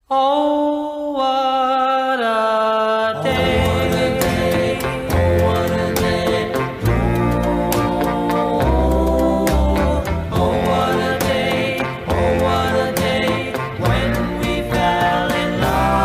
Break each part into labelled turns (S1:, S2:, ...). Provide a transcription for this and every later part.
S1: Oh, what a day. Oh, what a day. Oh, what a day. Oh, what a day when we fell in love.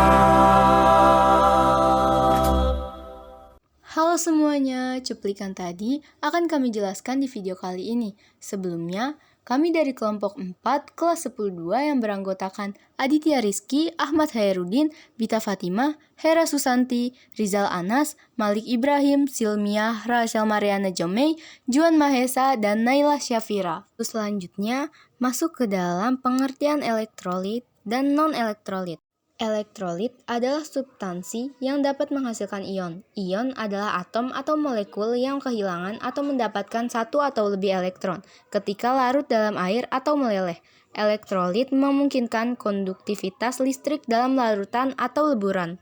S2: Halo semuanya, cuplikan tadi akan kami jelaskan di video kali ini. Sebelumnya, kami dari kelompok 4 kelas 10-2 yang beranggotakan Aditya Rizky, Ahmad Hairudin, Bita Fatimah, Hera Susanti, Rizal Anas, Malik Ibrahim, Silmiah, Rachel Mariana Jomei, Juan Mahesa, dan Naila Syafira. Selanjutnya, masuk ke dalam pengertian elektrolit dan non-elektrolit. Elektrolit adalah substansi yang dapat menghasilkan ion. Ion adalah atom atau molekul yang kehilangan atau mendapatkan satu atau lebih elektron ketika larut dalam air atau meleleh. Elektrolit memungkinkan konduktivitas listrik dalam larutan atau leburan.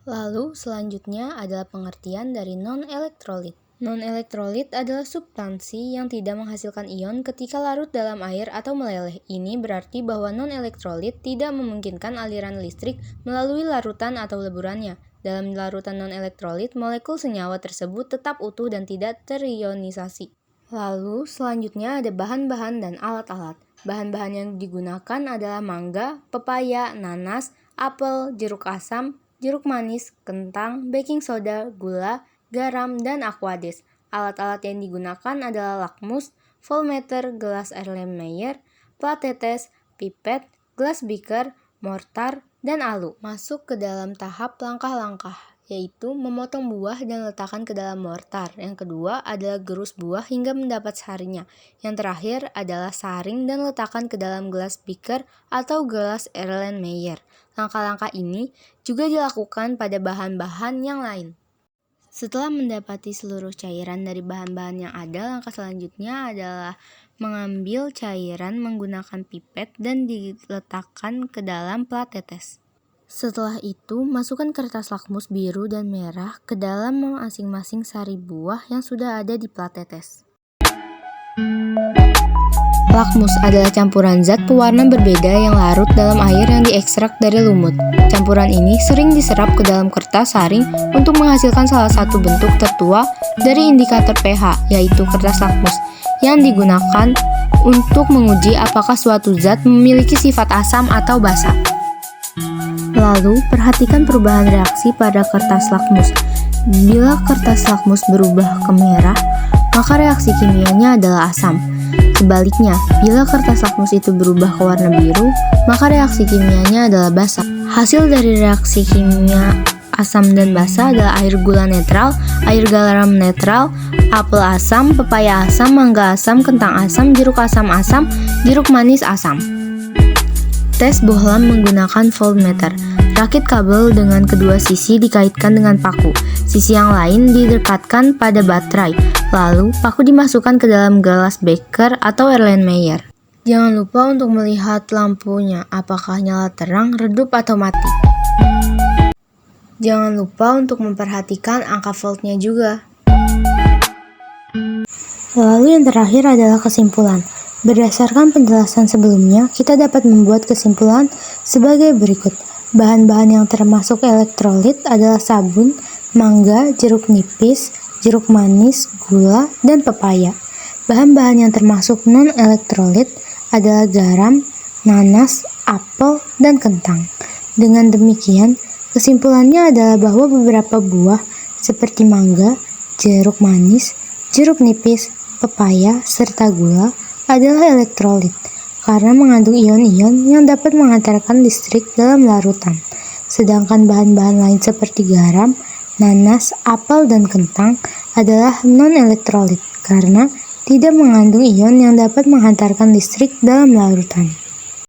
S2: Lalu selanjutnya adalah pengertian dari non-elektrolit. Non-elektrolit adalah substansi yang tidak menghasilkan ion ketika larut dalam air atau meleleh. Ini berarti bahwa non-elektrolit tidak memungkinkan aliran listrik melalui larutan atau leburannya. Dalam larutan non-elektrolit, molekul senyawa tersebut tetap utuh dan tidak terionisasi. Lalu selanjutnya ada bahan-bahan dan alat-alat. Bahan-bahan yang digunakan adalah mangga, pepaya, nanas, apel, jeruk asam, jeruk manis, kentang, baking soda, gula, garam, dan aquades. Alat-alat yang digunakan adalah lakmus, voltmeter, gelas Erlenmeyer, plat tetes, pipet, gelas beaker, mortar, dan alu. Masuk ke dalam tahap langkah-langkah, yaitu memotong buah dan letakkan ke dalam mortar. Yang kedua adalah gerus buah hingga mendapat sarinya. Yang terakhir adalah saring dan letakkan ke dalam gelas beaker atau gelas Erlenmeyer. Langkah-langkah ini juga dilakukan pada bahan-bahan yang lain. Setelah mendapati seluruh cairan dari bahan-bahan yang ada, langkah selanjutnya adalah mengambil cairan menggunakan pipet dan diletakkan ke dalam plat tetes. Setelah itu, masukkan kertas lakmus biru dan merah ke dalam masing-masing sari buah yang sudah ada di plat tetes. Lakmus adalah campuran zat pewarna berbeda yang larut dalam air yang diekstrak dari lumut. Campuran ini sering diserap ke dalam kertas saring untuk menghasilkan salah satu bentuk tertua dari indikator pH, yaitu kertas lakmus, yang digunakan untuk menguji apakah suatu zat memiliki sifat asam atau basa. Lalu, perhatikan perubahan reaksi pada kertas lakmus. Bila kertas lakmus berubah ke merah, maka reaksi kimianya adalah asam. Sebaliknya, bila kertas lakmus itu berubah ke warna biru, maka reaksi kimianya adalah basa. Hasil dari reaksi kimia asam dan basa adalah air gula netral, air garam netral, apel asam, pepaya asam, mangga asam, kentang asam, jeruk asam asam, jeruk manis asam. Tes bohlam menggunakan voltmeter. Rakit kabel dengan kedua sisi dikaitkan dengan paku. Sisi yang lain didekatkan pada baterai. Lalu, paku dimasukkan ke dalam gelas beaker atau Erlenmeyer. Jangan lupa untuk melihat lampunya, apakah nyala terang, redup, atau mati. Jangan lupa untuk memperhatikan angka voltnya juga. Lalu yang terakhir adalah kesimpulan. Berdasarkan penjelasan sebelumnya, kita dapat membuat kesimpulan sebagai berikut. Bahan-bahan yang termasuk elektrolit adalah sabun, mangga, jeruk nipis, jeruk manis, gula, dan pepaya. Bahan-bahan yang termasuk non-elektrolit adalah garam, nanas, apel, dan kentang. Dengan demikian, kesimpulannya adalah bahwa beberapa buah seperti mangga, jeruk manis, jeruk nipis, pepaya, serta gula adalah elektrolit karena mengandung ion-ion yang dapat mengantarkan listrik dalam larutan. Sedangkan bahan-bahan lain seperti garam, nanas, apel, dan kentang adalah non-elektrolit karena tidak mengandung ion yang dapat menghantarkan listrik dalam larutan.